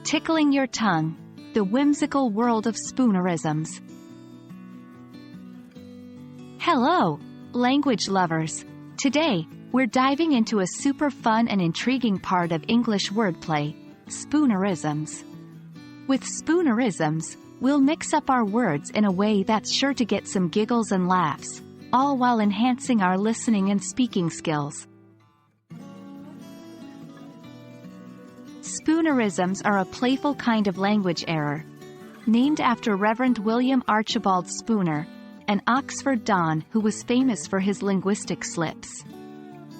Tickling Your Tongue, the Whimsical World of Spoonerisms. Hello, language lovers. Today, we're diving into a super fun and intriguing part of English wordplay, Spoonerisms. With Spoonerisms, we'll mix up our words in a way that's sure to get some giggles and laughs, all while enhancing our listening and speaking skills. Spoonerisms are a playful kind of language error. Named after Reverend William Archibald Spooner, an Oxford Don who was famous for his linguistic slips.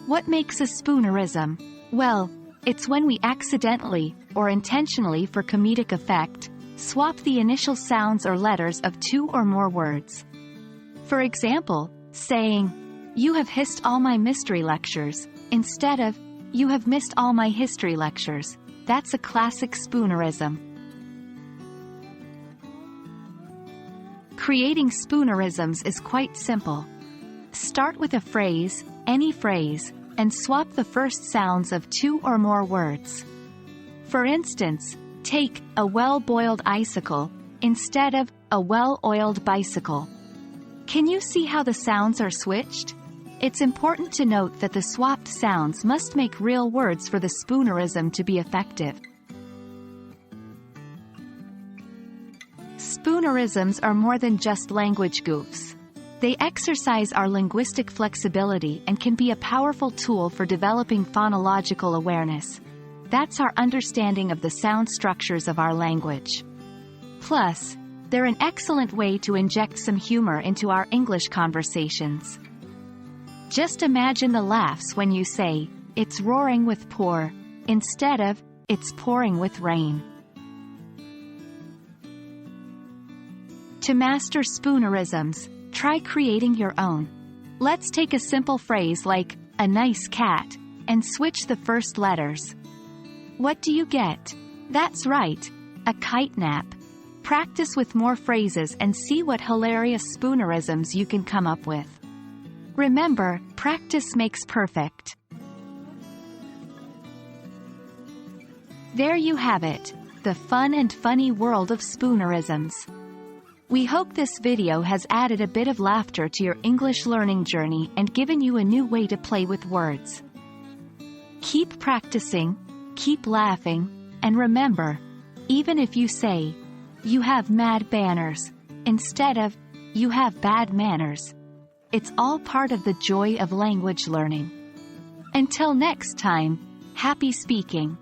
What makes a Spoonerism? Well, it's when we accidentally, or intentionally for comedic effect, swap the initial sounds or letters of two or more words. For example, saying, "You have hissed all my mystery lectures," instead of, "You have missed all my history lectures." That's a classic Spoonerism. Creating Spoonerisms is quite simple. Start with a phrase, any phrase, and swap the first sounds of two or more words. For instance, take a well-boiled icicle instead of a well-oiled bicycle. Can you see how the sounds are switched? It's important to note that the swapped sounds must make real words for the Spoonerism to be effective. Spoonerisms are more than just language goofs. They exercise our linguistic flexibility and can be a powerful tool for developing phonological awareness. That's our understanding of the sound structures of our language. Plus, they're an excellent way to inject some humor into our English conversations. Just imagine the laughs when you say, "It's roaring with pour," instead of, "It's pouring with rain." To master Spoonerisms, try creating your own. Let's take a simple phrase like, "a nice cat," and switch the first letters. What do you get? That's right, a kite nap. Practice with more phrases and see what hilarious Spoonerisms you can come up with. Remember, practice makes perfect. There you have it, the fun and funny world of Spoonerisms. We hope this video has added a bit of laughter to your English learning journey and given you a new way to play with words. Keep practicing, keep laughing, and remember, even if you say, "You have mad banners," instead of, "You have bad manners," it's all part of the joy of language learning. Until next time, happy speaking.